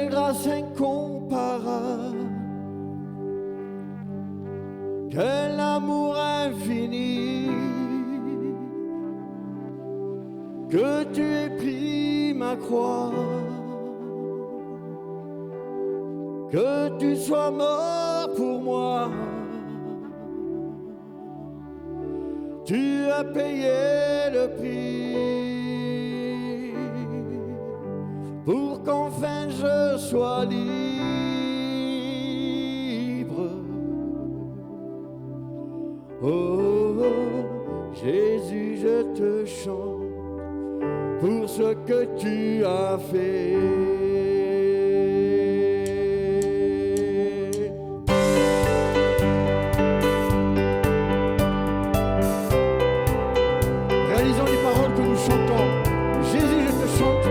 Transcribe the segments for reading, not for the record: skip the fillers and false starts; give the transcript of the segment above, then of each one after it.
Quelle grâce incomparable, quel amour infini, que tu aies pris ma croix, que tu sois mort pour moi. Tu as payé le prix pour qu'enfin je sois libre. Oh, Jésus, je te chante pour ce que tu as fait. Réalisons les paroles que nous chantons. Jésus, je te chante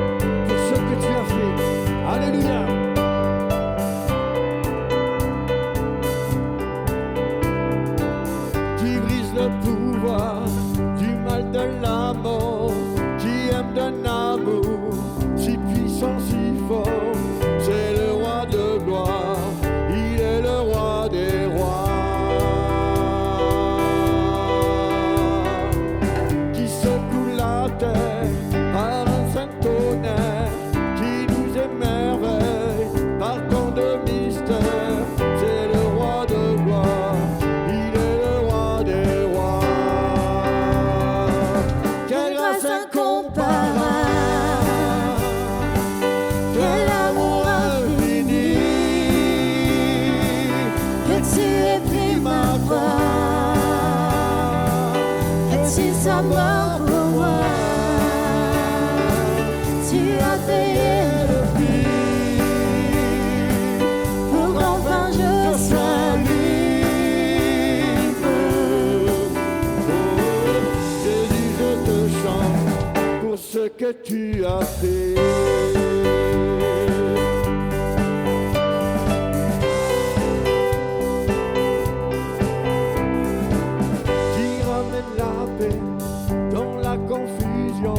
pour ce que tu as fait. Alléluia. Tu brises le pouvoir du mal de la mort, qui aime d'un amour si puissant, si fort. C'est le roi de gloire, il est le roi des rois. Par un saint tonnerre qui nous émerveille par tant de mystères. C'est le roi de gloire, il est le roi des rois. Quelle grâce incomparable, quel amour infini, que tu aies pris ma croix, que tu sois mort pour moi. Tu as payé le prix pour qu'enfin je sois libre. Oh, Jésus, je te chante pour ce que tu as fait. Qui ramène la paix dans la confusion,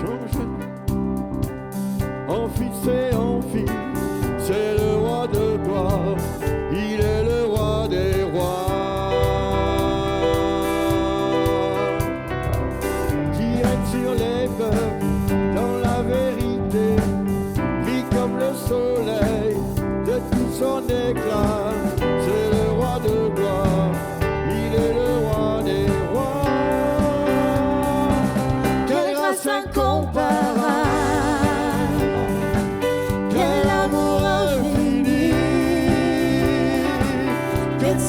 change en fils et en fille, c'est le roi de gloire, il est le roi des rois. Qui règne sur les peuples dans la vérité, brille comme le soleil de tout son éclat, c'est le roi de gloire, il est le roi des rois. Quelle grâce incomparable,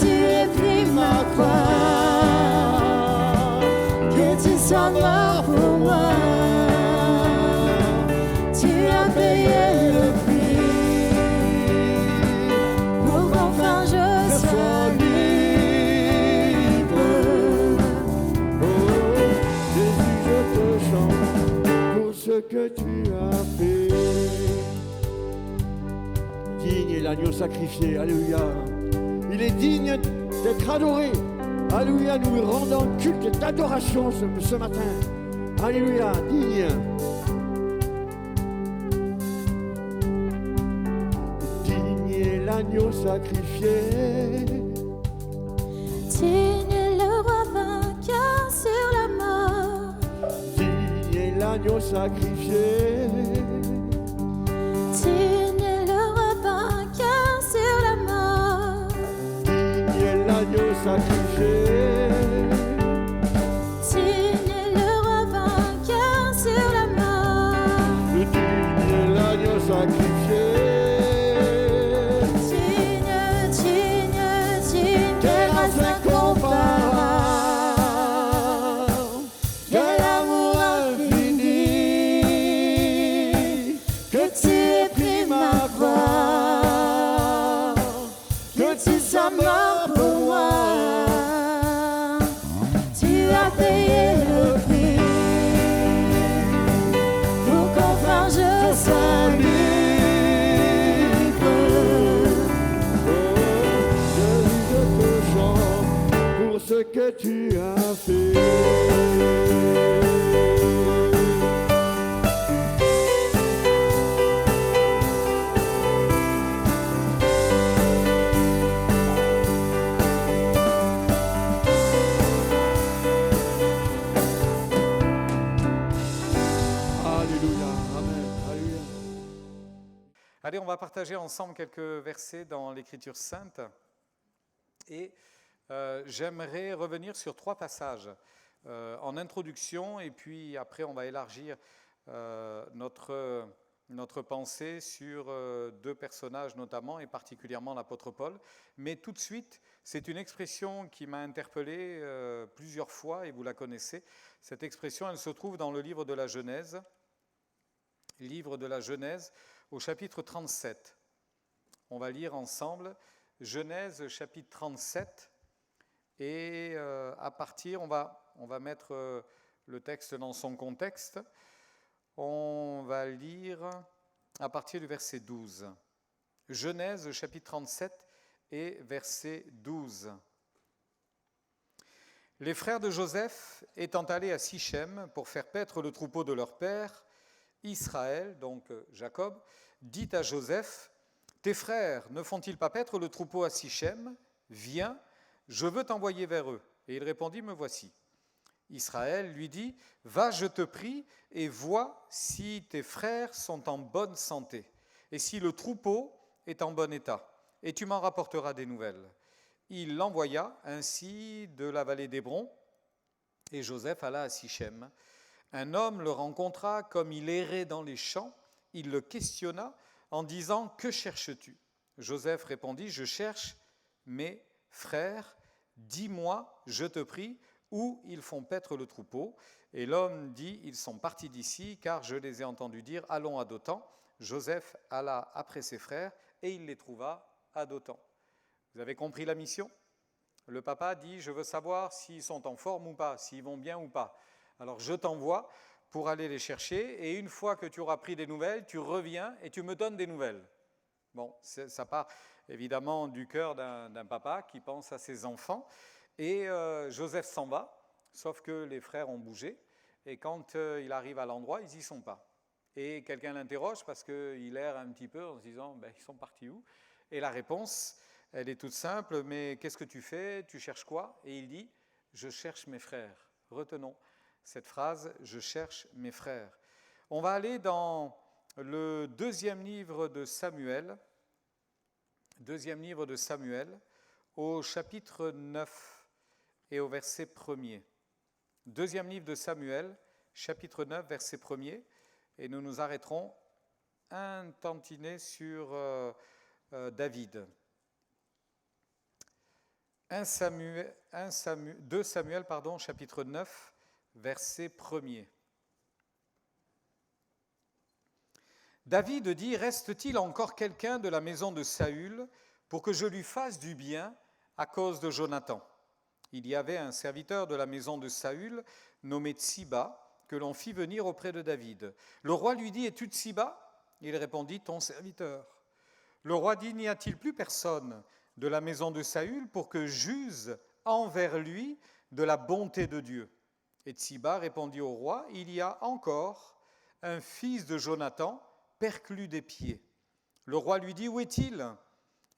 tu aies pris ma croix, que tu sois mort pour moi. Tu as payé le prix pour qu'enfin je sois libre. Oh, Jésus, je te chante pour ce que tu as fait. Digne est l'agneau sacrifié, alléluia. Il est digne d'être adoré. Alléluia, nous lui rendons culte d'adoration ce matin. Alléluia, digne. Digne est l'agneau sacrifié. Digne est le roi vainqueur sur la mort. Digne est l'agneau sacrifié. Digne est le roi vainqueur sur la mort. L'agneau sacrifié. Digne est le roi vainqueur sur la mort. Digne est l'agneau sacrifié. Digne, digne, digne, quelle grâce incomparable, quel amour infini, que tu aies pris ma croix, que tu sois mort pour moi. Tu as payé le prix pour qu'enfin je sois libre. Oh, Jésus, je te chante pour ce que tu as fait. Allez, on va partager ensemble quelques versets dans l'Écriture sainte. Et j'aimerais revenir sur 3 passages en introduction, et puis après on va élargir notre pensée sur 2 personnages notamment, et particulièrement l'apôtre Paul. Mais tout de suite, c'est une expression qui m'a interpellé plusieurs fois, et vous la connaissez. Cette expression, elle se trouve dans le livre de la Genèse, au chapitre 37. On va lire ensemble Genèse chapitre 37, et à partir, on va mettre le texte dans son contexte. On va lire à partir du verset 12. Genèse chapitre 37 et verset 12. Les frères de Joseph étant allés à Sichem pour faire paître le troupeau de leur père, Israël, donc Jacob, dit à Joseph, « Tes frères ne font-ils pas paître le troupeau à Sichem ? Viens, je veux t'envoyer vers eux. » Et il répondit, « Me voici. » Israël lui dit, « Va, je te prie, et vois si tes frères sont en bonne santé, et si le troupeau est en bon état, et tu m'en rapporteras des nouvelles. » Il l'envoya ainsi de la vallée d'Hébron, et Joseph alla à Sichem. Un homme le rencontra comme il errait dans les champs. Il le questionna en disant, « Que cherches-tu » Joseph répondit, « Je cherche mes frères. Dis-moi, je te prie, où ils font paître le troupeau. » Et l'homme dit, « Ils sont partis d'ici, car je les ai entendus dire, allons à Dothan. » Joseph alla après ses frères, et il les trouva à Dothan. Vous avez compris la mission ? Le papa dit, « Je veux savoir s'ils sont en forme ou pas, s'ils vont bien ou pas. Alors je t'envoie pour aller les chercher, et une fois que tu auras pris des nouvelles, tu reviens et tu me donnes des nouvelles. » Bon, ça part évidemment du cœur d'un papa qui pense à ses enfants. Et Joseph s'en va, sauf que les frères ont bougé, et quand il arrive à l'endroit, ils n'y sont pas. Et quelqu'un l'interroge parce qu'il erre un petit peu en se disant, ils sont partis où ? Et la réponse, elle est toute simple, « Mais qu'est-ce que tu fais ? Tu cherches quoi ?» Et il dit, « Je cherche mes frères. » Retenons cette phrase, « Je cherche mes frères. » On va aller dans le deuxième livre de Samuel, au chapitre 9 et au verset 1er. Deuxième livre de Samuel, chapitre 9, verset 1er, et nous nous arrêterons un tantinet sur David. 2 Samuel, chapitre 9, verset 1er. David dit, « Reste-t-il encore quelqu'un de la maison de Saül pour que je lui fasse du bien à cause de Jonathan ?» Il y avait un serviteur de la maison de Saül, nommé Tsiba, que l'on fit venir auprès de David. Le roi lui dit, « Es-tu Tsiba ?» Il répondit, « Ton serviteur. » Le roi dit, « N'y a-t-il plus personne de la maison de Saül pour que j'use envers lui de la bonté de Dieu ?» Et Tsiba répondit au roi, « Il y a encore un fils de Jonathan, perclus des pieds. » Le roi lui dit, « Où est-il »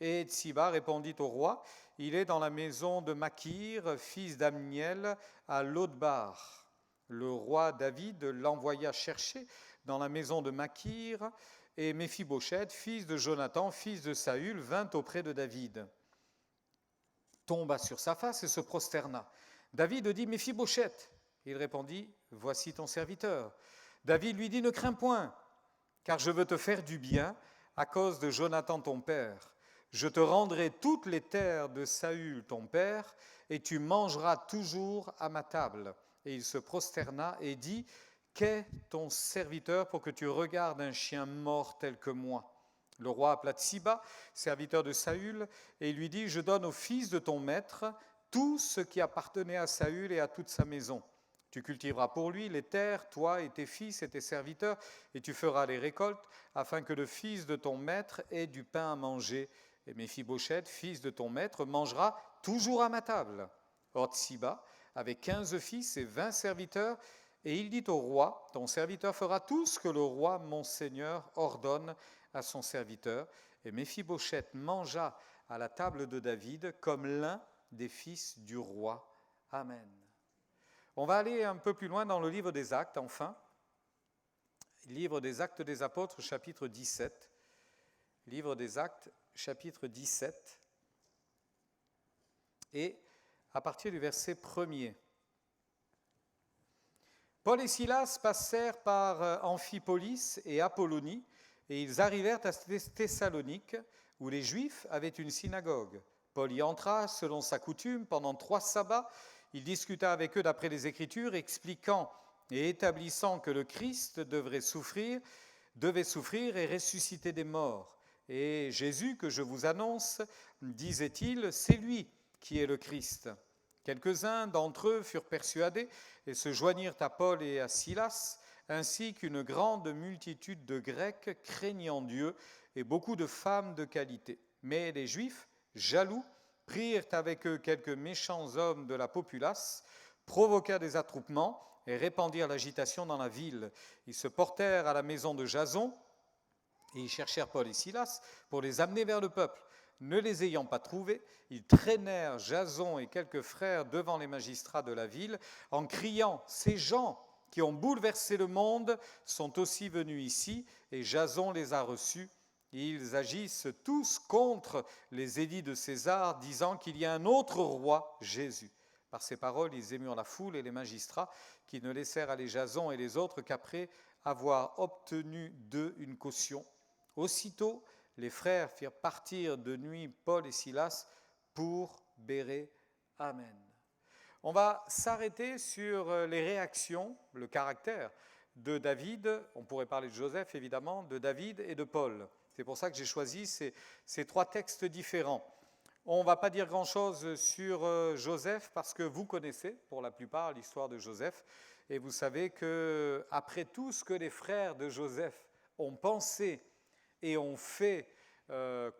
Et Tsiba répondit au roi, « Il est dans la maison de Makir, fils d'Amniel, à Lodbar. » Le roi David l'envoya chercher dans la maison de Makir, et Méphibosheth, fils de Jonathan, fils de Saül, vint auprès de David, tomba sur sa face et se prosterna. David dit, « Méphibosheth » Il répondit, « Voici ton serviteur. » David lui dit, « Ne crains point, car je veux te faire du bien à cause de Jonathan ton père. Je te rendrai toutes les terres de Saül ton père, et tu mangeras toujours à ma table. » Et il se prosterna et dit, « Qu'est ton serviteur pour que tu regardes un chien mort tel que moi ?» Le roi appela Tsiba, serviteur de Saül, et il lui dit, « Je donne au fils de ton maître tout ce qui appartenait à Saül et à toute sa maison. Tu cultiveras pour lui les terres, toi et tes fils et tes serviteurs, et tu feras les récoltes, afin que le fils de ton maître ait du pain à manger. Et Méphibosheth, fils de ton maître, mangera toujours à ma table. » Or Tsiba avait 15 fils et 20 serviteurs, et il dit au roi, « Ton serviteur fera tout ce que le roi, mon seigneur, ordonne à son serviteur. » Et Méphibosheth mangea à la table de David comme l'un des fils du roi. Amen. On va aller un peu plus loin dans le livre des Actes, enfin. Livre des Actes des Apôtres, chapitre 17. livre des Actes, chapitre 17, et à partir du verset 1er. Paul et Silas passèrent par Amphipolis et Apollonie, et ils arrivèrent à Thessalonique, où les Juifs avaient une synagogue. Paul y entra selon sa coutume pendant 3 sabbats. Il discuta avec eux d'après les Écritures, expliquant et établissant que le Christ devait souffrir et ressusciter des morts. Et Jésus, que je vous annonce, disait-il, c'est lui qui est le Christ. Quelques-uns d'entre eux furent persuadés et se joignirent à Paul et à Silas, ainsi qu'une grande multitude de Grecs craignant Dieu et beaucoup de femmes de qualité. Mais les Juifs, jaloux, prirent avec eux quelques méchants hommes de la populace, provoquèrent des attroupements et répandirent l'agitation dans la ville. Ils se portèrent à la maison de Jason et ils cherchèrent Paul et Silas pour les amener vers le peuple. Ne les ayant pas trouvés, ils traînèrent Jason et quelques frères devant les magistrats de la ville en criant « Ces gens qui ont bouleversé le monde sont aussi venus ici et Jason les a reçus. Ils agissent tous contre les édits de César, disant qu'il y a un autre roi, Jésus. » Par ces paroles, ils émurent la foule et les magistrats qui ne laissèrent aller Jason et les autres qu'après avoir obtenu d'eux une caution. Aussitôt, les frères firent partir de nuit Paul et Silas pour Bérée. Amen. On va s'arrêter sur les réactions, le caractère de David. On pourrait parler de Joseph, évidemment, de David et de Paul. C'est pour ça que j'ai choisi ces 3 textes différents. On ne va pas dire grand-chose sur Joseph parce que vous connaissez, pour la plupart, l'histoire de Joseph. Et vous savez qu'après tout ce que les frères de Joseph ont pensé et ont fait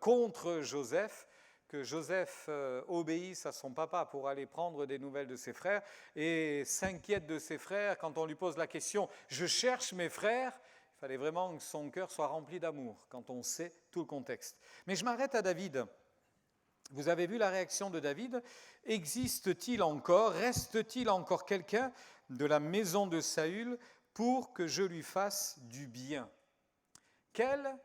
contre Joseph, que Joseph obéisse à son papa pour aller prendre des nouvelles de ses frères et s'inquiète de ses frères quand on lui pose la question « Je cherche mes frères », il fallait vraiment que son cœur soit rempli d'amour quand on sait tout le contexte. Mais je m'arrête à David. Vous avez vu la réaction de David. Existe-t-il encore, reste-t-il encore quelqu'un de la maison de Saül pour que je lui fasse du bien ? Quelle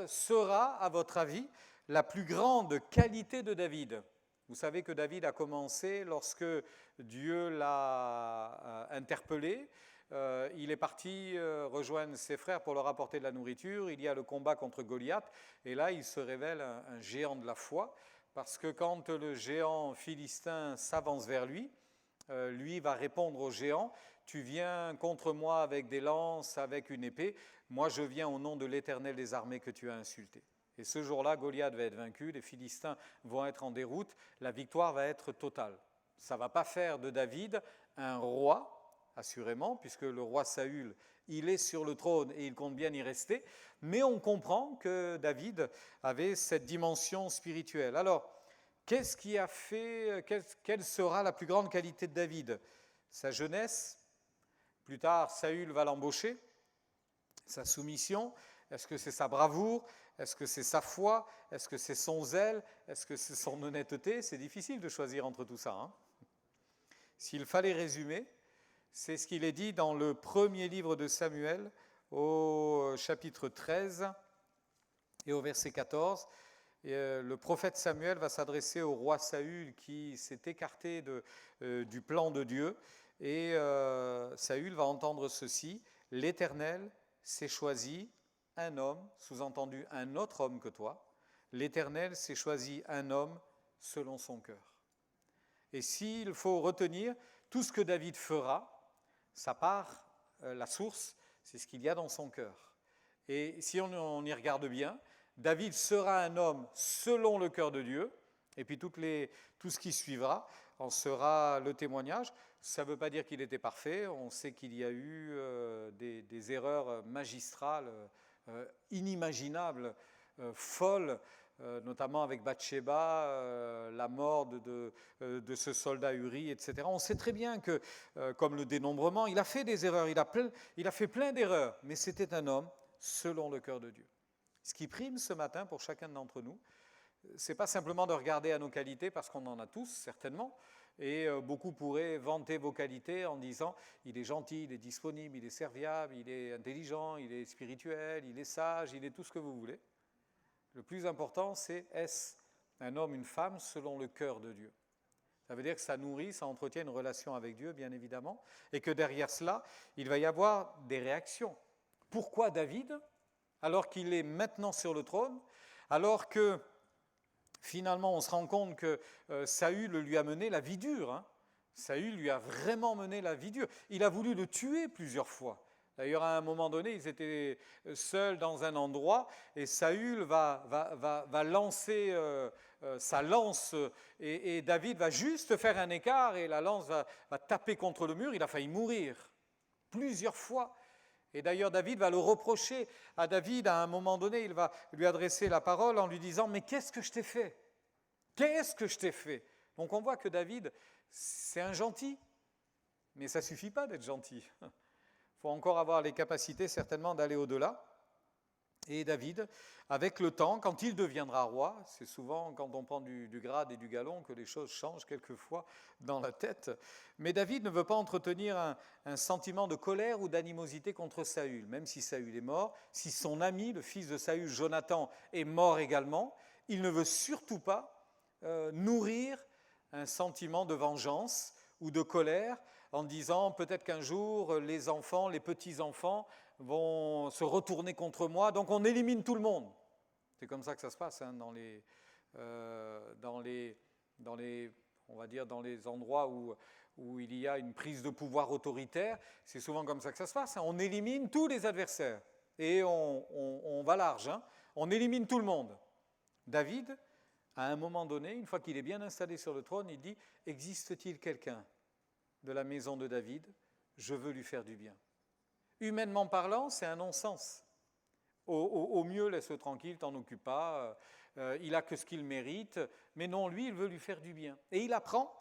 sera, à votre avis, la plus grande qualité de David ? Vous savez que David a commencé lorsque Dieu l'a interpellé. Il est parti rejoindre ses frères pour leur apporter de la nourriture. Il y a le combat contre Goliath. Et là, il se révèle un géant de la foi. Parce que quand le géant philistin s'avance vers lui, lui va répondre au géant, « Tu viens contre moi avec des lances, avec une épée. Moi, je viens au nom de l'Éternel des armées que tu as insulté. » Et ce jour-là, Goliath va être vaincu, les Philistins vont être en déroute, la victoire va être totale. Ça ne va pas faire de David un roi, assurément, puisque le roi Saül, il est sur le trône et il compte bien y rester, mais on comprend que David avait cette dimension spirituelle. Alors, qu'est-ce qui a fait, quelle sera la plus grande qualité de David ? Sa jeunesse, plus tard Saül va l'embaucher, sa soumission, est-ce que c'est sa bravoure ? Est-ce que c'est sa foi ? Est-ce que c'est son zèle ? Est-ce que c'est son honnêteté ? C'est difficile de choisir entre tout ça. Hein ? S'il fallait résumer, c'est ce qu'il est dit dans le premier livre de Samuel, au chapitre 13 et au verset 14. Et le prophète Samuel va s'adresser au roi Saül qui s'est écarté du plan de Dieu. Et Saül va entendre ceci, « L'Éternel s'est choisi un homme, sous-entendu un autre homme que toi. L'Éternel s'est choisi un homme selon son cœur. » Et s'il faut retenir tout ce que David fera, sa part, la source, c'est ce qu'il y a dans son cœur. Et si on y regarde bien, David sera un homme selon le cœur de Dieu, et puis tout ce qui suivra en sera le témoignage. Ça ne veut pas dire qu'il était parfait, on sait qu'il y a eu des erreurs magistrales, inimaginables, folles, notamment avec Bathsheba, la mort de ce soldat Uri, etc. On sait très bien que, comme le dénombrement, il a fait des erreurs, il a fait plein d'erreurs, mais c'était un homme selon le cœur de Dieu. Ce qui prime ce matin pour chacun d'entre nous, ce n'est pas simplement de regarder à nos qualités, parce qu'on en a tous, certainement, Et beaucoup pourraient vanter vos qualités en disant il est gentil, il est disponible, il est serviable, il est intelligent, il est spirituel, il est sage, il est tout ce que vous voulez. Le plus important, c'est est-ce un homme, une femme selon le cœur de Dieu. Ça veut dire que ça nourrit, ça entretient une relation avec Dieu, bien évidemment, et que derrière cela, il va y avoir des réactions. Pourquoi David, alors qu'il est maintenant sur le trône, alors que finalement, on se rend compte que Saül lui a mené la vie dure. Hein. Saül lui a vraiment mené la vie dure. Il a voulu le tuer plusieurs fois. D'ailleurs, à un moment donné, ils étaient seuls dans un endroit et Saül va lancer sa lance et David va juste faire un écart et la lance va taper contre le mur. Il a failli mourir plusieurs fois. Et d'ailleurs, David va le reprocher à David. À un moment donné, il va lui adresser la parole en lui disant « Mais qu'est-ce que je t'ai fait ? Qu'est-ce que je t'ai fait ?» Donc on voit que David, c'est un gentil, mais ça ne suffit pas d'être gentil. Il faut encore avoir les capacités certainement d'aller au-delà. Et David, avec le temps, quand il deviendra roi, c'est souvent quand on prend du grade et du galon que les choses changent quelquefois dans la tête, mais David ne veut pas entretenir un sentiment de colère ou d'animosité contre Saül, même si Saül est mort, si son ami, le fils de Saül, Jonathan, est mort également, il ne veut surtout pas nourrir un sentiment de vengeance ou de colère en disant peut-être qu'un jour les enfants, les petits-enfants vont se retourner contre moi, donc on élimine tout le monde. C'est comme ça que ça se passe hein, dans les, on va dire dans les endroits où il y a une prise de pouvoir autoritaire, c'est souvent comme ça que ça se passe. Hein. On élimine tous les adversaires et on va large, hein. On élimine tout le monde. David, à un moment donné, une fois qu'il est bien installé sur le trône, il dit « Existe-t-il quelqu'un de la maison de David ? Je veux lui faire du bien. » Humainement parlant, c'est un non-sens. Au mieux, laisse-le tranquille, t'en occupe pas, il a que ce qu'il mérite, mais non, lui, il veut lui faire du bien. Et il apprend,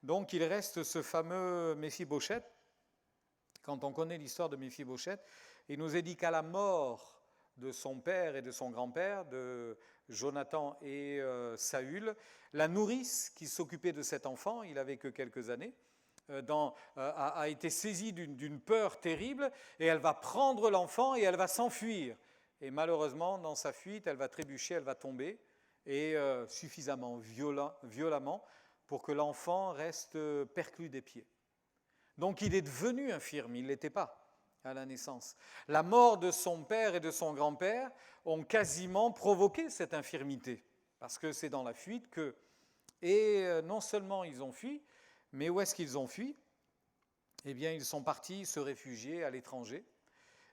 donc il reste ce fameux Méphibosheth. Quand on connaît l'histoire de Méphibosheth, il nous est dit qu'à la mort de son père et de son grand-père, de Jonathan et Saül, la nourrice qui s'occupait de cet enfant, il n'avait que quelques années, a été saisie d'une peur terrible et elle va prendre l'enfant et elle va s'enfuir. Et malheureusement, dans sa fuite, elle va trébucher, elle va tomber et suffisamment violemment pour que l'enfant reste perclus des pieds. Donc il est devenu infirme, il ne l'était pas à la naissance. La mort de son père et de son grand-père ont quasiment provoqué cette infirmité parce que c'est dans la fuite que... Et non seulement ils ont fui, mais où est-ce qu'ils ont fui ? Eh bien, ils sont partis se réfugier à l'étranger.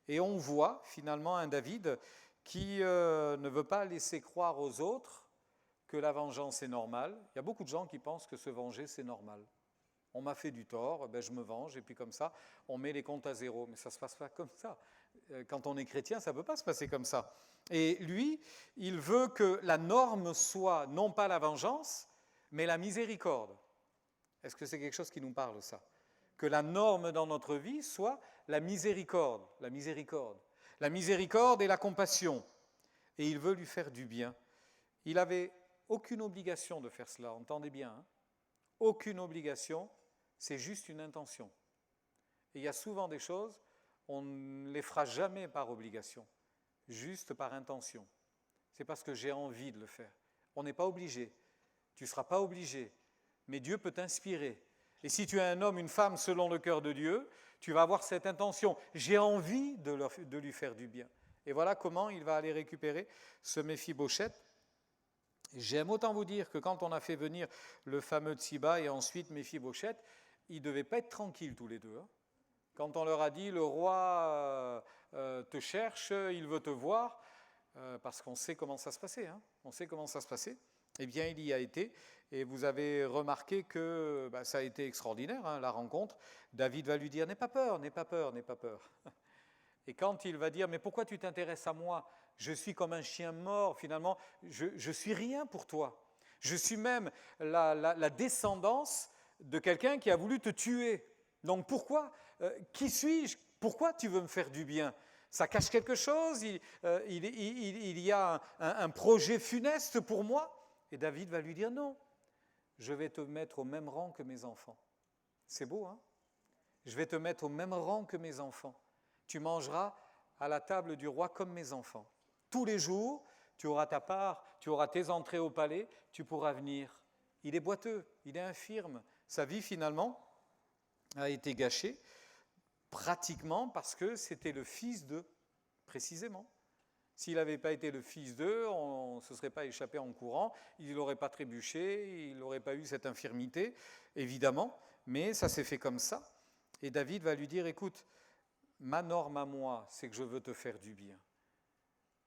Et on voit finalement un David qui ne veut pas laisser croire aux autres que la vengeance est normale. Il y a beaucoup de gens qui pensent que se venger, c'est normal. On m'a fait du tort, ben je me venge, et puis comme ça, on met les comptes à zéro. Mais ça ne se passe pas comme ça. Quand on est chrétien, ça ne peut pas se passer comme ça. Et lui, il veut que la norme soit non pas la vengeance, mais la miséricorde. Est-ce que c'est quelque chose qui nous parle, ça ? Que la norme dans notre vie soit la miséricorde. La miséricorde. La miséricorde et la compassion. Et il veut lui faire du bien. Il n'avait aucune obligation de faire cela, entendez bien. Hein ? Aucune obligation, c'est juste une intention. Et il y a souvent des choses, on ne les fera jamais par obligation, juste par intention. C'est parce que j'ai envie de le faire. On n'est pas obligé. Tu ne seras pas obligé. Mais Dieu peut t'inspirer. Et si tu es un homme, une femme selon le cœur de Dieu, tu vas avoir cette intention. J'ai envie de lui faire du bien. Et voilà comment il va aller récupérer ce Méphibosheth. J'aime autant vous dire que quand on a fait venir le fameux Tsiba et ensuite Méphibosheth, ils ne devaient pas être tranquilles tous les deux. Hein. Quand on leur a dit « le roi te cherche, il veut te voir », parce qu'on sait comment ça se passait. Hein. On sait comment ça se passait. Eh bien, il y a été, et vous avez remarqué que ça a été extraordinaire, hein, la rencontre. David va lui dire « n'aie pas peur, n'aie pas peur, n'aie pas peur ». Et quand il va dire « mais pourquoi tu t'intéresses à moi ? Je suis comme un chien mort, finalement, je suis rien pour toi. Je suis même la descendance de quelqu'un qui a voulu te tuer. Donc pourquoi ? Qui suis-je ? Pourquoi tu veux me faire du bien ? Ça cache quelque chose ? Il y a un projet funeste pour moi ?» Et David va lui dire « non, je vais te mettre au même rang que mes enfants. C'est beau, hein? Je vais te mettre au même rang que mes enfants. Tu mangeras à la table du roi comme mes enfants. Tous les jours, tu auras ta part, tu auras tes entrées au palais, tu pourras venir. Il est boiteux, il est infirme. Sa vie, finalement, a été gâchée, pratiquement parce que c'était le fils d'eux, précisément. S'il n'avait pas été le fils d'eux, on ne se serait pas échappé en courant, il n'aurait pas trébuché, il n'aurait pas eu cette infirmité, évidemment, mais ça s'est fait comme ça. Et David va lui dire, écoute, ma norme à moi, c'est que je veux te faire du bien.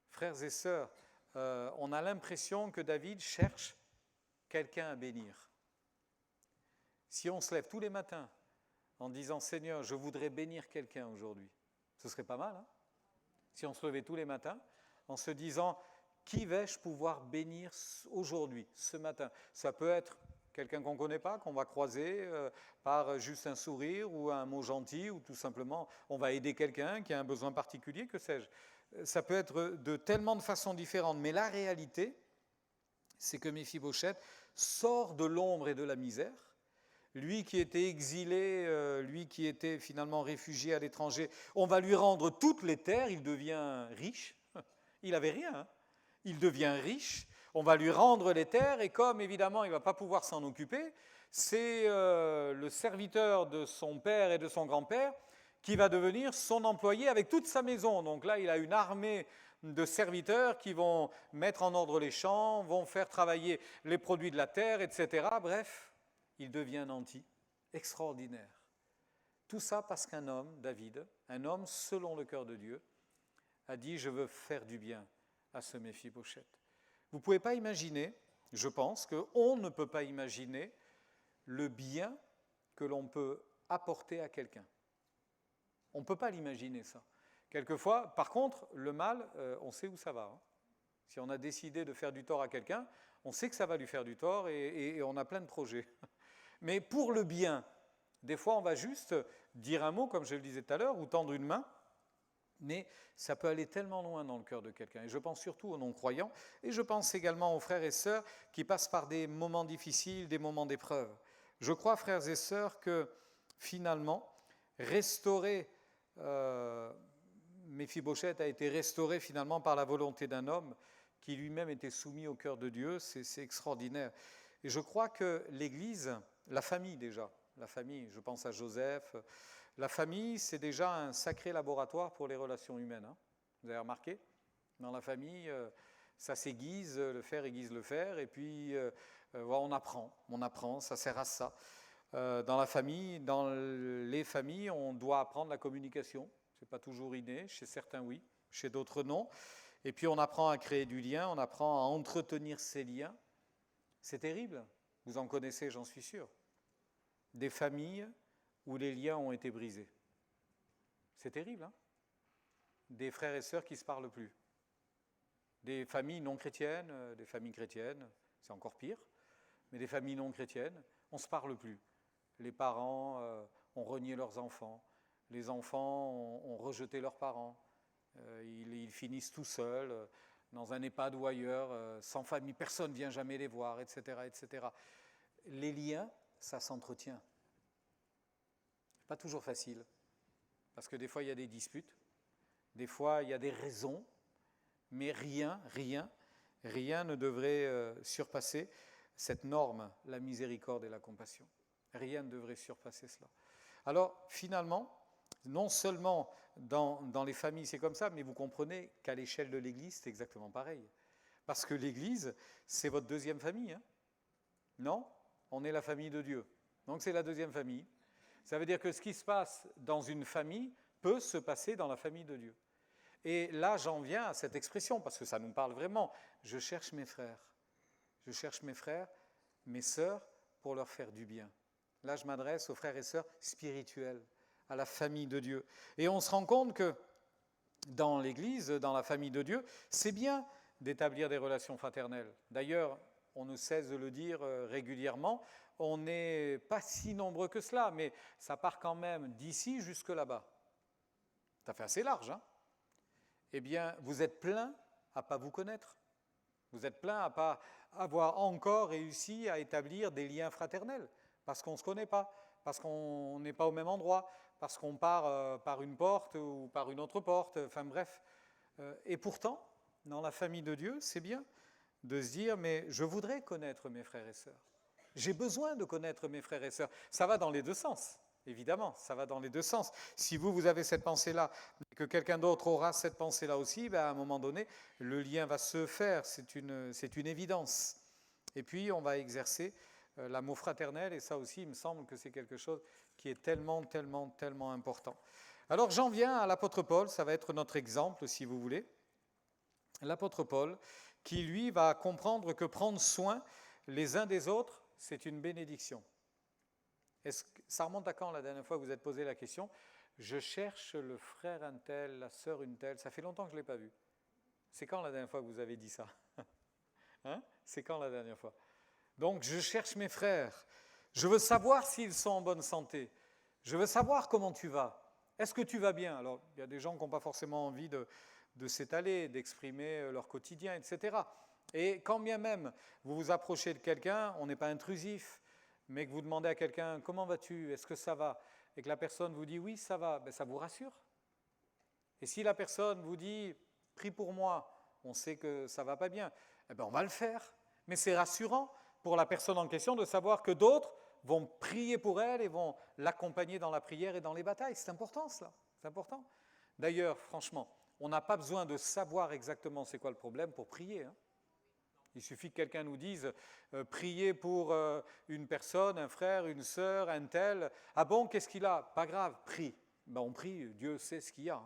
Frères et sœurs, on a l'impression que David cherche quelqu'un à bénir. Si on se lève tous les matins en disant, Seigneur, je voudrais bénir quelqu'un aujourd'hui, ce serait pas mal, hein? Si on se levait tous les matins en se disant, qui vais-je pouvoir bénir aujourd'hui, ce matin? Ça peut être quelqu'un qu'on ne connaît pas, qu'on va croiser par juste un sourire ou un mot gentil, ou tout simplement, on va aider quelqu'un qui a un besoin particulier, que sais-je. Ça peut être de tellement de façons différentes, mais la réalité, c'est que Méphibosheth sort de l'ombre et de la misère. Lui qui était exilé, lui qui était finalement réfugié à l'étranger, on va lui rendre toutes les terres, il devient riche. Il n'avait rien, hein. Il devient riche, on va lui rendre les terres, et comme évidemment il ne va pas pouvoir s'en occuper, c'est le serviteur de son père et de son grand-père qui va devenir son employé avec toute sa maison. Donc là, il a une armée de serviteurs qui vont mettre en ordre les champs, vont faire travailler les produits de la terre, etc. Bref, il devient nanti, extraordinaire. Tout ça parce qu'un homme, David, un homme selon le cœur de Dieu, a dit « je veux faire du bien à ce Méphibosheth ». Vous ne pouvez pas imaginer, je pense qu'on ne peut pas imaginer le bien que l'on peut apporter à quelqu'un. On ne peut pas l'imaginer, ça. Quelquefois, par contre, le mal, on sait où ça va, hein. Si on a décidé de faire du tort à quelqu'un, on sait que ça va lui faire du tort et on a plein de projets. Mais pour le bien, des fois, on va juste dire un mot, comme je le disais tout à l'heure, ou tendre une main, mais ça peut aller tellement loin dans le cœur de quelqu'un. Et je pense surtout aux non-croyants, et je pense également aux frères et sœurs qui passent par des moments difficiles, des moments d'épreuve. Je crois, frères et sœurs, que finalement, Méphibosheth a été restauré finalement par la volonté d'un homme qui lui-même était soumis au cœur de Dieu. C'est extraordinaire. Et je crois que l'Église, la famille déjà, la famille, je pense à Joseph, la famille, c'est déjà un sacré laboratoire pour les relations humaines, hein. Vous avez remarqué? Dans la famille, ça s'aiguise, le fer aiguise le fer, et puis on apprend, ça sert à ça. Dans la famille, dans les familles, on doit apprendre la communication. Ce n'est pas toujours inné, chez certains oui, chez d'autres non. Et puis on apprend à créer du lien, on apprend à entretenir ces liens. C'est terrible, vous en connaissez, j'en suis sûr. Des familles où les liens ont été brisés. C'est terrible, hein? Des frères et sœurs qui ne se parlent plus. Des familles non chrétiennes, des familles chrétiennes, c'est encore pire, mais des familles non chrétiennes, on ne se parle plus. Les parents ont renié leurs enfants, les enfants ont rejeté leurs parents, ils finissent tout seuls, dans un EHPAD ou ailleurs, sans famille, personne ne vient jamais les voir, etc., etc. Les liens, ça s'entretient. Pas toujours facile, parce que des fois il y a des disputes, des fois il y a des raisons, mais rien ne devrait surpasser cette norme, la miséricorde et la compassion. Rien ne devrait surpasser cela. Alors finalement, non seulement dans les familles c'est comme ça, mais vous comprenez qu'à l'échelle de l'Église c'est exactement pareil. Parce que l'Église, c'est votre deuxième famille, hein? Non? On est la famille de Dieu, donc c'est la deuxième famille. Ça veut dire que ce qui se passe dans une famille peut se passer dans la famille de Dieu. Et là, j'en viens à cette expression, parce que ça nous parle vraiment. Je cherche mes frères. Je cherche mes frères, mes sœurs, pour leur faire du bien. Là, je m'adresse aux frères et sœurs spirituels, à la famille de Dieu. Et on se rend compte que dans l'Église, dans la famille de Dieu, c'est bien d'établir des relations fraternelles. D'ailleurs, on ne cesse de le dire régulièrement, on n'est pas si nombreux que cela, mais ça part quand même d'ici jusque là-bas. Ça fait assez large, hein? Eh bien, vous êtes plein à ne pas vous connaître. Vous êtes plein à avoir encore réussi à établir des liens fraternels, parce qu'on ne se connaît pas, parce qu'on n'est pas au même endroit, parce qu'on part par une porte ou par une autre porte, enfin bref. Et pourtant, dans la famille de Dieu, c'est bien de se dire, mais je voudrais connaître mes frères et sœurs. J'ai besoin de connaître mes frères et sœurs. Ça va dans les deux sens, évidemment, ça va dans les deux sens. Si vous avez cette pensée-là, et que quelqu'un d'autre aura cette pensée-là aussi, à un moment donné, le lien va se faire, c'est une évidence. Et puis, on va exercer l'amour fraternel, et ça aussi, il me semble que c'est quelque chose qui est tellement, tellement, tellement important. Alors, j'en viens à l'apôtre Paul, ça va être notre exemple, si vous voulez. L'apôtre Paul, qui lui va comprendre que prendre soin les uns des autres, c'est une bénédiction. Ça remonte à quand la dernière fois que vous êtes posé la question? Je cherche le frère un tel, la sœur une telle, ça fait longtemps que je ne l'ai pas vu. C'est quand la dernière fois que vous avez dit ça? Hein? C'est quand la dernière fois? Donc je cherche mes frères, je veux savoir s'ils sont en bonne santé, je veux savoir comment tu vas. Est-ce que tu vas bien? Alors il y a des gens qui n'ont pas forcément envie de s'étaler, d'exprimer leur quotidien, etc. Et quand bien même vous vous approchez de quelqu'un, on n'est pas intrusif, mais que vous demandez à quelqu'un « Comment vas-tu? Est-ce que ça va ?» et que la personne vous dit « Oui, ça va », ça vous rassure. Et si la personne vous dit « Prie pour moi », on sait que ça ne va pas bien, on va le faire. Mais c'est rassurant pour la personne en question de savoir que d'autres vont prier pour elle et vont l'accompagner dans la prière et dans les batailles. C'est important cela, c'est important. D'ailleurs, franchement, on n'a pas besoin de savoir exactement c'est quoi le problème pour prier. Il suffit que quelqu'un nous dise priez pour une personne, un frère, une sœur, un tel. Ah bon, qu'est-ce qu'il a? Pas grave, prie. On prie, Dieu sait ce qu'il y a.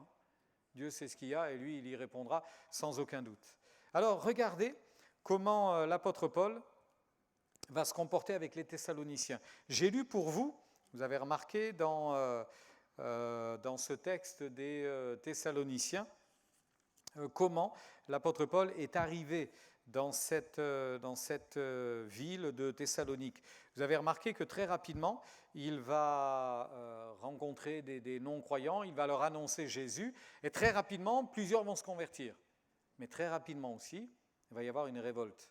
Dieu sait ce qu'il y a et lui, il y répondra sans aucun doute. Alors, regardez comment l'apôtre Paul va se comporter avec les Thessaloniciens. J'ai lu pour vous, vous avez remarqué dans ce texte des Thessaloniciens, comment l'apôtre Paul est arrivé dans cette ville de Thessalonique. Vous avez remarqué que très rapidement, il va rencontrer des non-croyants, il va leur annoncer Jésus, et très rapidement, plusieurs vont se convertir. Mais très rapidement aussi, il va y avoir une révolte.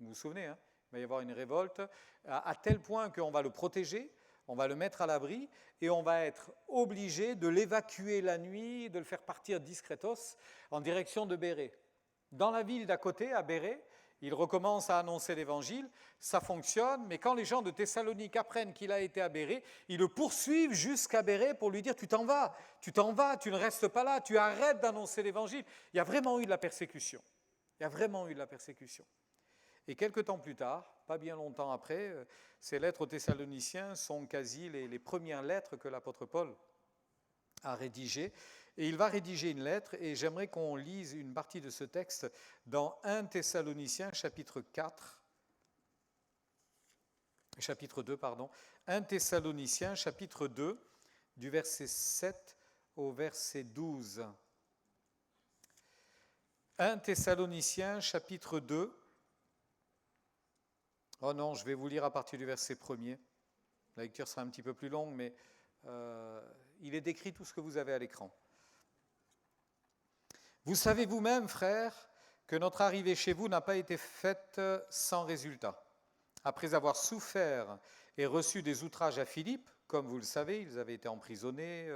Vous vous souvenez, il va y avoir une révolte à tel point qu'on va le protéger, on va le mettre à l'abri et on va être obligé de l'évacuer la nuit, de le faire partir discretos en direction de Bérée. Dans la ville d'à côté, à Bérée, il recommence à annoncer l'évangile, ça fonctionne, mais quand les gens de Thessalonique apprennent qu'il a été à Bérée, ils le poursuivent jusqu'à Bérée pour lui dire « tu t'en vas, tu ne restes pas là, tu arrêtes d'annoncer l'évangile ». Il y a vraiment eu de la persécution. Il y a vraiment eu de la persécution. Et quelque temps plus tard, pas bien longtemps après, ces lettres aux Thessaloniciens sont quasi les premières lettres que l'apôtre Paul a rédigées. Et il va rédiger une lettre, et j'aimerais qu'on lise une partie de ce texte dans 1 Thessaloniciens, chapitre 2. 1 Thessaloniciens, chapitre 2, du verset 7 au verset 12. 1 Thessaloniciens, chapitre 2. Oh non, je vais vous lire à partir du verset 1er. La lecture sera un petit peu plus longue, mais il est décrit tout ce que vous avez à l'écran. Vous savez vous-même, frères, que notre arrivée chez vous n'a pas été faite sans résultat. Après avoir souffert et reçu des outrages à Philippe, comme vous le savez, ils avaient été emprisonnés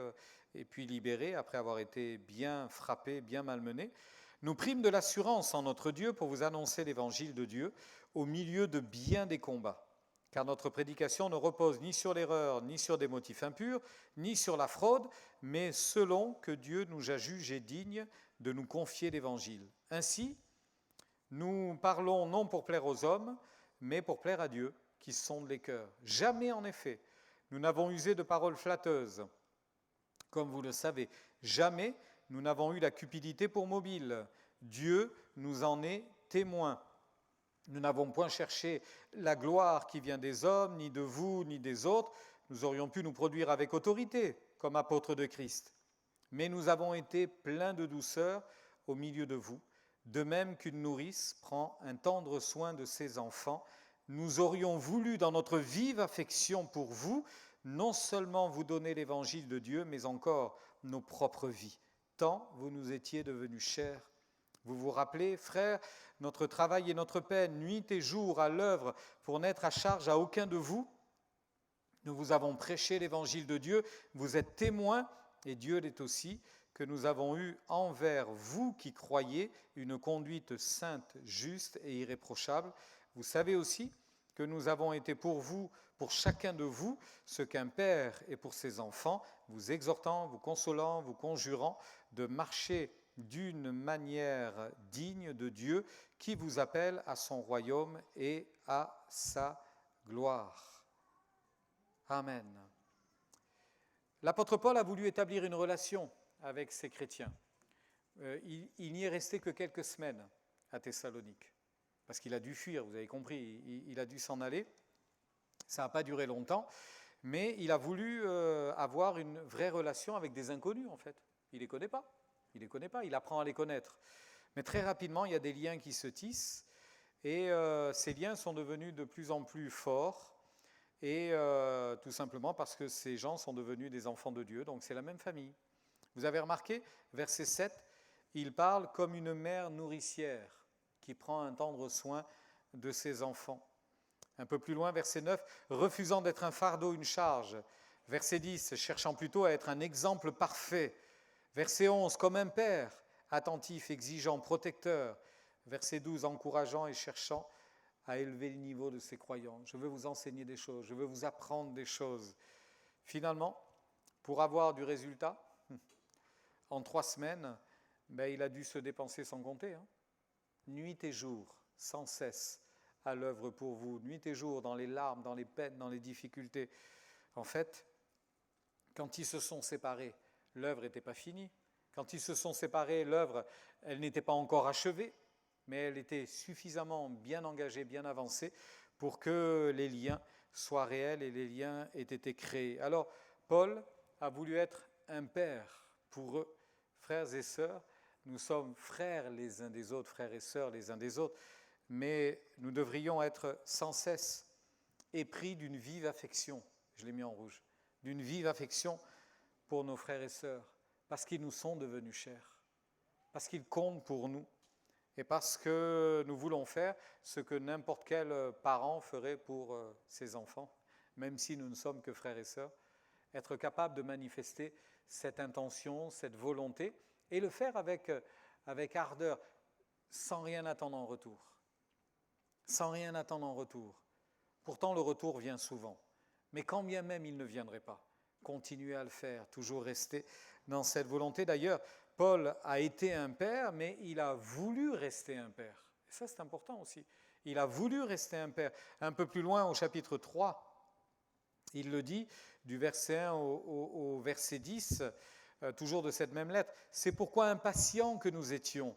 et puis libérés après avoir été bien frappés, bien malmenés, nous prîmes de l'assurance en notre Dieu pour vous annoncer l'évangile de Dieu au milieu de bien des combats. Car notre prédication ne repose ni sur l'erreur, ni sur des motifs impurs, ni sur la fraude, mais selon que Dieu nous a jugés dignes de nous confier l'évangile. Ainsi, nous parlons non pour plaire aux hommes, mais pour plaire à Dieu, qui sonde les cœurs. Jamais, en effet, nous n'avons usé de paroles flatteuses, comme vous le savez. Jamais nous n'avons eu la cupidité pour mobile. Dieu nous en est témoin. Nous n'avons point cherché la gloire qui vient des hommes, ni de vous, ni des autres. Nous aurions pu nous produire avec autorité, comme apôtres de Christ. Mais nous avons été pleins de douceur au milieu de vous, de même qu'une nourrice prend un tendre soin de ses enfants. Nous aurions voulu, dans notre vive affection pour vous, non seulement vous donner l'évangile de Dieu, mais encore nos propres vies, tant vous nous étiez devenus chers Vous vous rappelez, frères, notre travail et notre peine, nuit et jour, à l'œuvre, pour n'être à charge à aucun de vous. Nous vous avons prêché l'évangile de Dieu, vous êtes témoins, et Dieu l'est aussi, que nous avons eu envers vous qui croyez une conduite sainte, juste et irréprochable. Vous savez aussi que nous avons été pour vous, pour chacun de vous, ce qu'un père est pour ses enfants, vous exhortant, vous consolant, vous conjurant de marcher d'une manière digne de Dieu qui vous appelle à son royaume et à sa gloire. Amen. L'apôtre Paul a voulu établir une relation avec ces chrétiens. Il n'y est resté que quelques semaines à Thessalonique, parce qu'il a dû fuir, vous avez compris, il a dû s'en aller. Ça n'a pas duré longtemps, mais il a voulu avoir une vraie relation avec des inconnus, en fait. Il ne les connaît pas, il apprend à les connaître. Mais très rapidement, il y a des liens qui se tissent, et ces liens sont devenus de plus en plus forts, et tout simplement parce que ces gens sont devenus des enfants de Dieu, donc c'est la même famille. Vous avez remarqué, verset 7, il parle comme une mère nourricière qui prend un tendre soin de ses enfants. Un peu plus loin, verset 9, refusant d'être un fardeau, une charge. Verset 10, cherchant plutôt à être un exemple parfait. Verset 11, comme un père, attentif, exigeant, protecteur. Verset 12, encourageant et cherchant à élever le niveau de ses croyants. Je veux vous enseigner des choses, je veux vous apprendre des choses. Finalement, pour avoir du résultat, en 3 semaines, il a dû se dépenser sans compter. Nuit et jour, sans cesse, à l'œuvre pour vous. Nuit et jour, dans les larmes, dans les peines, dans les difficultés. En fait, quand ils se sont séparés, l'œuvre n'était pas finie. Quand ils se sont séparés, l'œuvre, elle n'était pas encore achevée, mais elle était suffisamment bien engagée, bien avancée, pour que les liens soient réels et les liens aient été créés. Alors, Paul a voulu être un père pour eux. Frères et sœurs, nous sommes frères les uns des autres, frères et sœurs les uns des autres, mais nous devrions être sans cesse épris d'une vive affection, je l'ai mis en rouge, d'une vive affection pour nos frères et sœurs, parce qu'ils nous sont devenus chers, parce qu'ils comptent pour nous, et parce que nous voulons faire ce que n'importe quel parent ferait pour ses enfants, même si nous ne sommes que frères et sœurs, être capable de manifester cette intention, cette volonté, et le faire avec ardeur, sans rien attendre en retour. Sans rien attendre en retour. Pourtant, le retour vient souvent. Mais quand bien même il ne viendrait pas, continuez à le faire, toujours rester dans cette volonté. D'ailleurs, Paul a été un père, mais il a voulu rester un père. Et ça, c'est important aussi. Il a voulu rester un père. Un peu plus loin, au chapitre 3, il le dit, du verset 1 au verset 10, toujours de cette même lettre. « C'est pourquoi impatients que nous étions,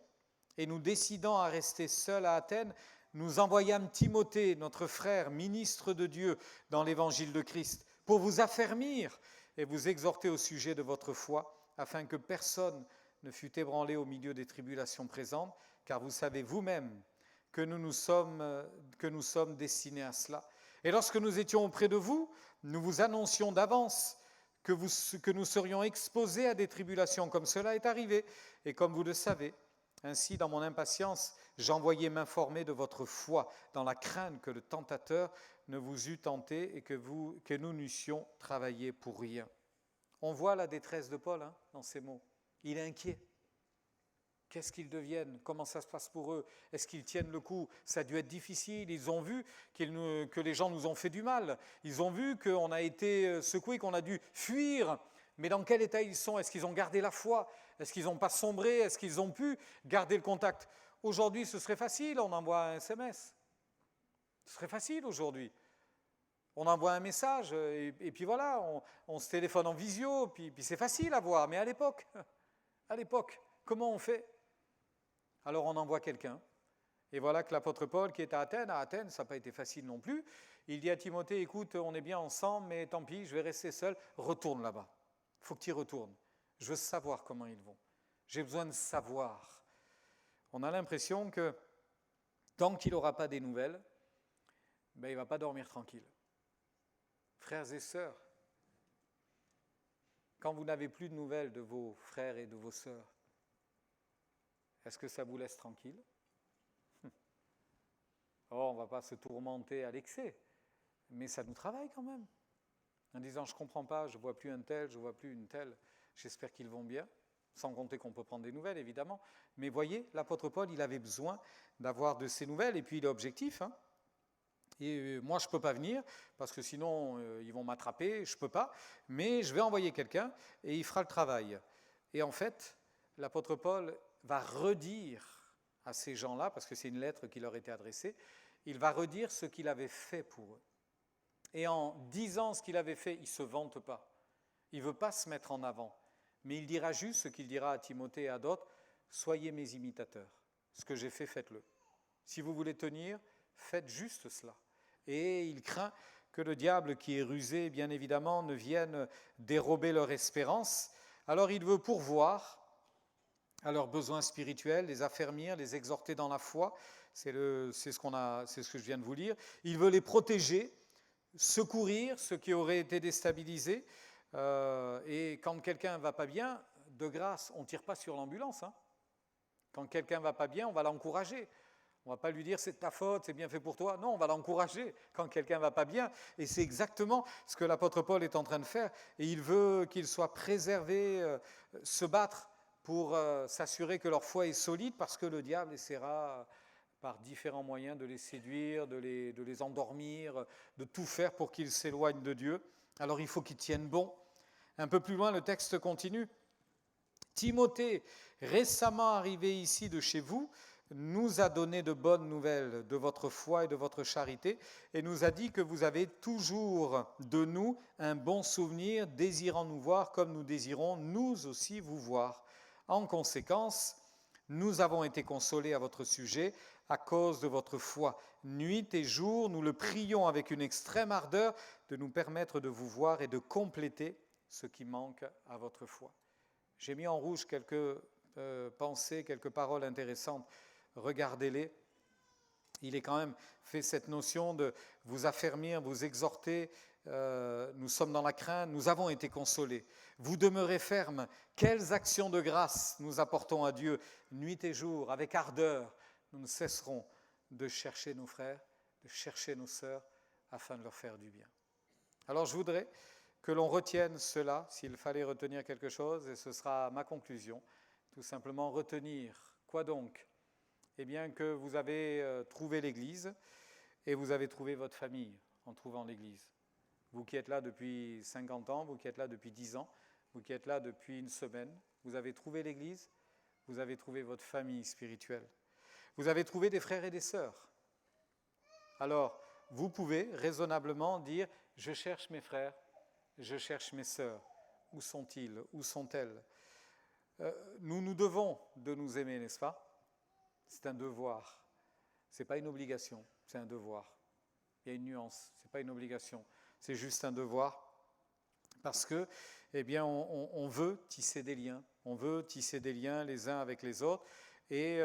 et nous décidant à rester seuls à Athènes, nous envoyâmes Timothée, notre frère, ministre de Dieu dans l'évangile de Christ, pour vous affermir et vous exhorter au sujet de votre foi, afin que personne ne fût ébranlé au milieu des tribulations présentes, car vous savez vous-même que nous sommes destinés à cela. Et lorsque nous étions auprès de vous, nous vous annoncions d'avance que nous serions exposés à des tribulations, comme cela est arrivé, et comme vous le savez. Ainsi, dans mon impatience, j'envoyais m'informer de votre foi, dans la crainte que le tentateur ne vous eût tenté et que nous n'eussions travaillé pour rien. » On voit la détresse de Paul dans ces mots. Il est inquiet. Qu'est-ce qu'ils deviennent? Comment ça se passe pour eux? Est-ce qu'ils tiennent le coup? Ça a dû être difficile. Ils ont vu que les gens nous ont fait du mal. Ils ont vu qu'on a été secoués, qu'on a dû fuir. Mais dans quel état ils sont? Est-ce qu'ils ont gardé la foi? Est-ce qu'ils n'ont pas sombré? Est-ce qu'ils ont pu garder le contact? Aujourd'hui, ce serait facile, on envoie un SMS. Ce serait facile aujourd'hui. On envoie un message et puis voilà, on se téléphone en visio, puis c'est facile à voir. Mais à l'époque, comment on fait? Alors on envoie quelqu'un. Et voilà que l'apôtre Paul, qui est à Athènes, ça n'a pas été facile non plus, il dit à Timothée, écoute, on est bien ensemble, mais tant pis, je vais rester seul, retourne là-bas. Il faut que tu y retournes. Je veux savoir comment ils vont. J'ai besoin de savoir. On a l'impression que tant qu'il n'aura pas des nouvelles, il ne va pas dormir tranquille. Frères et sœurs, quand vous n'avez plus de nouvelles de vos frères et de vos sœurs, Est-ce que ça vous laisse tranquille? Oh, on ne va pas se tourmenter à l'excès, mais ça nous travaille quand même. En disant, je ne comprends pas, je ne vois plus un tel, je ne vois plus une telle, j'espère qu'ils vont bien, sans compter qu'on peut prendre des nouvelles, évidemment. Mais voyez, l'apôtre Paul, il avait besoin d'avoir de ces nouvelles, et puis il est objectif. Et moi, je ne peux pas venir, parce que sinon, ils vont m'attraper, je ne peux pas, mais je vais envoyer quelqu'un, et il fera le travail. Et en fait, l'apôtre Paul va redire à ces gens-là, parce que c'est une lettre qui leur était adressée, il va redire ce qu'il avait fait pour eux. Et en disant ce qu'il avait fait, il ne se vante pas. Il ne veut pas se mettre en avant. Mais il dira juste ce qu'il dira à Timothée et à d'autres, soyez mes imitateurs. Ce que j'ai fait, faites-le. Si vous voulez tenir, faites juste cela. Et il craint que le diable, qui est rusé, bien évidemment, ne vienne dérober leur espérance. Alors il veut pourvoir à leurs besoins spirituels, les affermir, les exhorter dans la foi. C'est ce que je viens de vous lire. Il veut les protéger, secourir ceux qui auraient été déstabilisés. Et quand quelqu'un ne va pas bien, de grâce, on ne tire pas sur l'ambulance. Quand quelqu'un ne va pas bien, on va l'encourager. On ne va pas lui dire c'est de ta faute, c'est bien fait pour toi. Non, on va l'encourager quand quelqu'un ne va pas bien. Et c'est exactement ce que l'apôtre Paul est en train de faire. Et il veut qu'ils soient préservés, se battre pour s'assurer que leur foi est solide, parce que le diable essaiera par différents moyens de les séduire, de les endormir, de tout faire pour qu'ils s'éloignent de Dieu. Alors il faut qu'ils tiennent bon. Un peu plus loin, le texte continue. Timothée, récemment arrivé ici de chez vous, nous a donné de bonnes nouvelles de votre foi et de votre charité, et nous a dit que vous avez toujours de nous un bon souvenir, désirant nous voir comme nous désirons nous aussi vous voir. En conséquence, nous avons été consolés à votre sujet à cause de votre foi. Nuit et jour, nous le prions avec une extrême ardeur de nous permettre de vous voir et de compléter ce qui manque à votre foi. J'ai mis en rouge quelques pensées, quelques paroles intéressantes. Regardez-les. Il est quand même fait cette notion de vous affermir, vous exhorter. Nous sommes dans la crainte, nous avons été consolés. Vous demeurez fermes. Quelles actions de grâce nous apportons à Dieu nuit et jour, avec ardeur. Nous ne cesserons de chercher nos frères, de chercher nos sœurs, afin de leur faire du bien. Alors je voudrais que l'on retienne cela, s'il fallait retenir quelque chose, et ce sera ma conclusion, tout simplement retenir. Quoi donc? Eh bien que vous avez trouvé l'Église, et vous avez trouvé votre famille en trouvant l'Église. Vous qui êtes là depuis 50 ans, vous qui êtes là depuis 10 ans, vous qui êtes là depuis une semaine, vous avez trouvé l'Église, vous avez trouvé votre famille spirituelle. Vous avez trouvé des frères et des sœurs. Alors, vous pouvez raisonnablement dire, je cherche mes frères, je cherche mes sœurs. Où sont-ils? Où sont-elles? Nous nous devons de nous aimer, n'est-ce pas? C'est un devoir. Ce n'est pas une obligation, c'est un devoir. Il y a une nuance, ce n'est pas une obligation, c'est juste un devoir. Parce que, eh bien, on veut tisser des liens. On veut tisser des liens les uns avec les autres. Et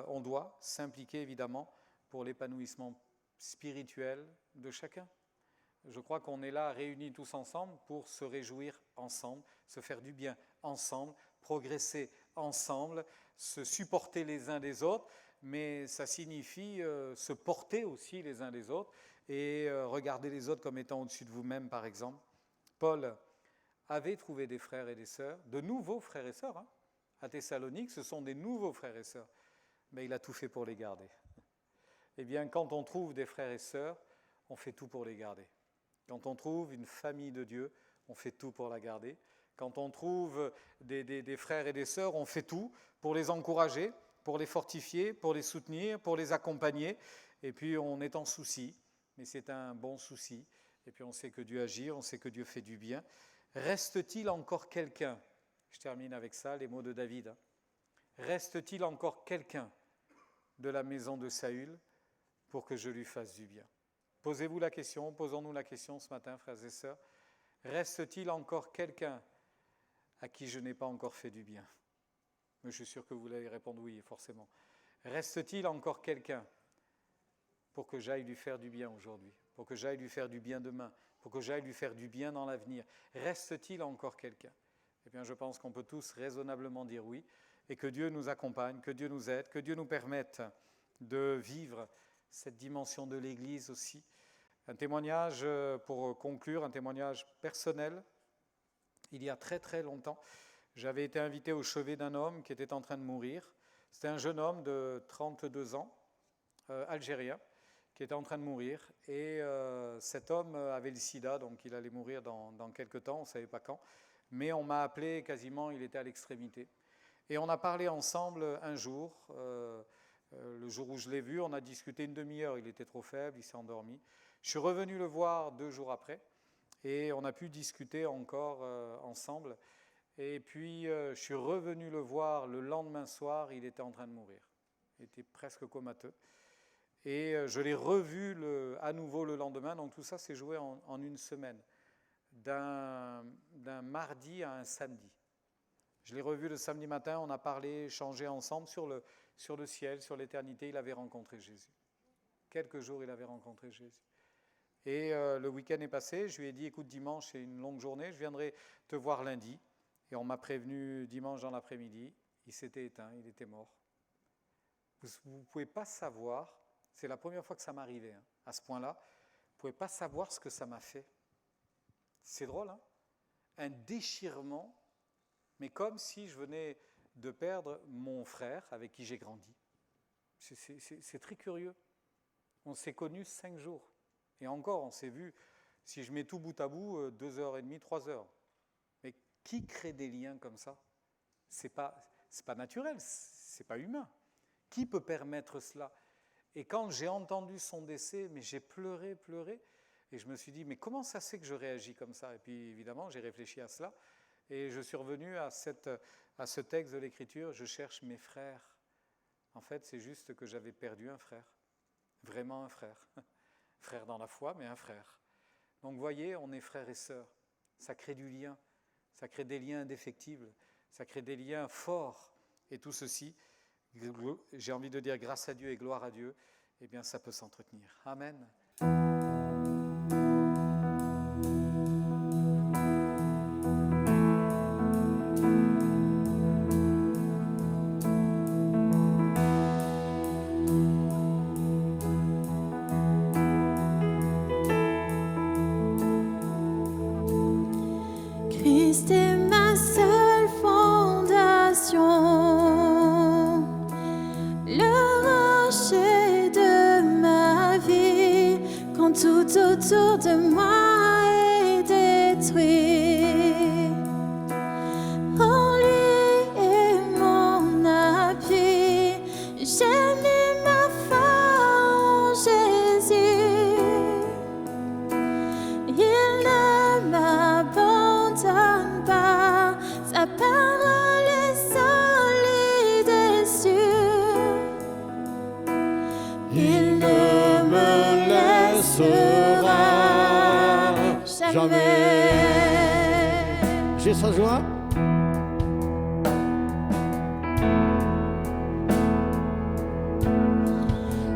on doit s'impliquer, évidemment, pour l'épanouissement spirituel de chacun. Je crois qu'on est là réunis tous ensemble pour se réjouir ensemble, se faire du bien ensemble, progresser ensemble, se supporter les uns des autres, mais ça signifie se porter aussi les uns des autres et regarder les autres comme étant au-dessus de vous-même, par exemple. Paul avait trouvé des frères et des sœurs, de nouveaux frères et sœurs, à Thessalonique, ce sont des nouveaux frères et sœurs, mais il a tout fait pour les garder. Eh bien, quand on trouve des frères et sœurs, on fait tout pour les garder. Quand on trouve une famille de Dieu, on fait tout pour la garder. Quand on trouve des frères et des sœurs, on fait tout pour les encourager, pour les fortifier, pour les soutenir, pour les accompagner. Et puis on est en souci, mais c'est un bon souci. Et puis on sait que Dieu agit, on sait que Dieu fait du bien. Reste-t-il encore quelqu'un? Je termine avec ça, les mots de David. Reste-t-il encore quelqu'un de la maison de Saül pour que je lui fasse du bien? Posez-vous la question, posons-nous la question ce matin, frères et sœurs. Reste-t-il encore quelqu'un à qui je n'ai pas encore fait du bien? Mais je suis sûr que vous allez répondre oui, forcément. Reste-t-il encore quelqu'un pour que j'aille lui faire du bien aujourd'hui, pour que j'aille lui faire du bien demain, pour que j'aille lui faire du bien dans l'avenir? Reste-t-il encore quelqu'un? Eh bien, je pense qu'on peut tous raisonnablement dire oui. et que Dieu nous accompagne, que Dieu nous aide, que Dieu nous permette de vivre cette dimension de l'Église aussi. Un témoignage, pour conclure, un témoignage personnel. Il y a très très longtemps, j'avais été invité au chevet d'un homme qui était en train de mourir. C'était un jeune homme de 32 ans, algérien, qui était en train de mourir. Et cet homme avait le sida, donc il allait mourir dans quelques temps, on ne savait pas quand. Mais on m'a appelé quasiment, il était à l'extrémité. Et on a parlé ensemble un jour, le jour où je l'ai vu, on a discuté une demi-heure, il était trop faible, il s'est endormi. Je suis revenu le voir 2 jours après, et on a pu discuter encore ensemble. Et puis, je suis revenu le voir le lendemain soir, il était en train de mourir. Il était presque comateux. Et je l'ai revu à nouveau le lendemain, donc tout ça s'est joué en une semaine, d'un mardi à un samedi. Je l'ai revu le samedi matin, on a parlé, échangé ensemble sur le ciel, sur l'éternité. Il avait rencontré Jésus. Quelques jours, il avait rencontré Jésus. Et le week-end est passé, je lui ai dit, écoute, dimanche, c'est une longue journée, je viendrai te voir lundi. Et on m'a prévenu dimanche dans l'après-midi, il s'était éteint, il était mort. Vous ne pouvez pas savoir, c'est la première fois que ça m'arrivait, à ce point-là, vous ne pouvez pas savoir ce que ça m'a fait. C'est drôle, hein? Un déchirement, mais comme si je venais de perdre mon frère avec qui j'ai grandi. C'est très curieux. On s'est connus 5 jours. Et encore, on s'est vu, si je mets tout bout à bout, 2h30, 3h. Mais qui crée des liens comme ça? C'est pas naturel, c'est pas humain. Qui peut permettre cela? Et quand j'ai entendu son décès, mais j'ai pleuré, et je me suis dit, mais comment ça se fait que je réagis comme ça? Et puis évidemment, j'ai réfléchi à cela, et je suis revenu à ce texte de l'Écriture, je cherche mes frères. En fait, c'est juste que j'avais perdu un frère, vraiment un frère. Frère dans la foi, mais un frère. Donc vous voyez, on est frères et sœurs. Ça crée du lien, ça crée des liens indéfectibles, ça crée des liens forts. Et tout ceci, j'ai envie de dire grâce à Dieu et gloire à Dieu, eh bien ça peut s'entretenir. Amen. Christ est ma seule fondation, le rocher de ma vie, quand tout autour de moi est détruit. En lui est mon appui, j'ai mis ma foi en Jésus. Il ne m'abandonne pas, sa parole est solide et sûre. Il ne me laissera jamais. J'ai sa joie.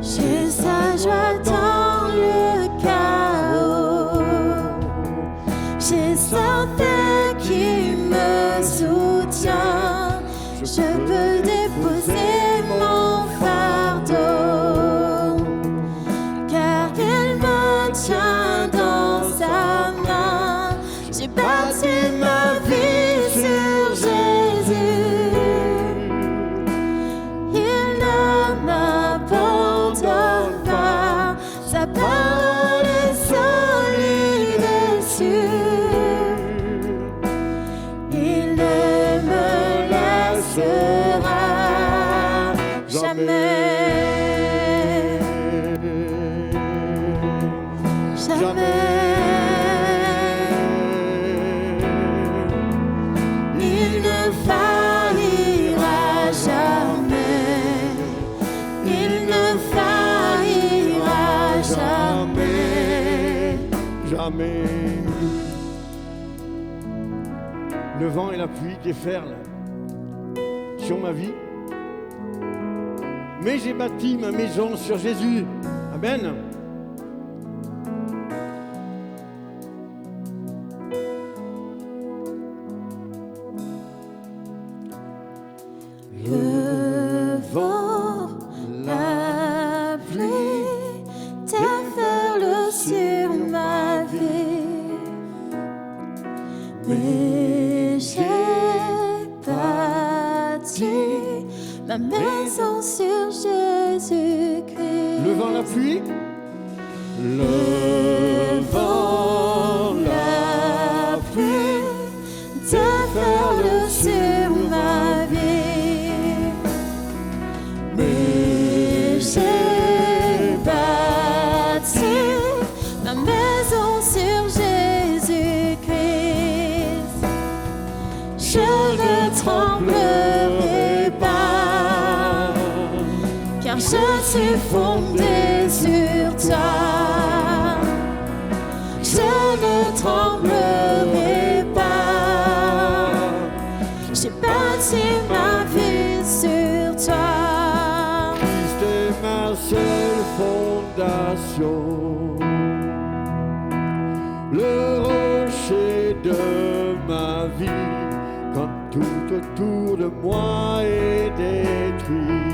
J'ai sa joie dans le chaos. J'ai sa paix qui me soutient. Je peux déposer mon fardeau, car il me tient dans sa main. J'ai bâti ma vie sur Jésus. Il ne m'abandonne pas, sa parole est solide et sûre. Il ne me laissera jamais. Il ne faillira jamais. Il ne faillira jamais. Jamais. Le vent et la pluie déferlent sur ma vie. Mais j'ai bâti ma maison sur Jésus. Amen. Mais j'ai bâti ma maison sur Jésus-Christ. Levant la pluie, levant la pluie, déferle sur ma vie. Mais j'ai bâti ma maison sur Jésus-Christ. Je ne tremblerai pas, car je suis fondé sur toi. Je ne tremblerai pas, j'ai bâti ma vie sur toi. Christ est ma seule fondation, le rocher de ma vie, quand tout autour de moi est détruit.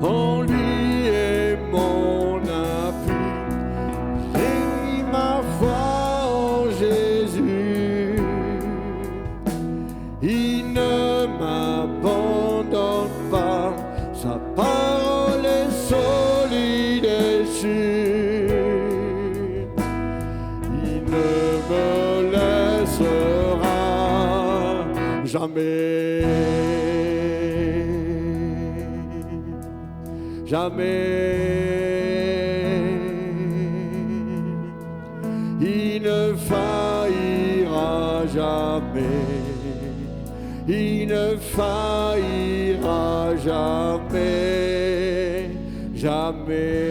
En lui est mon appui, j'ai mis ma foi en Jésus. Il ne m'abandonne pas, sa parole est solide et sûre. Il ne me laissera jamais. Jamais, il ne faillira jamais, il ne faillira jamais, jamais.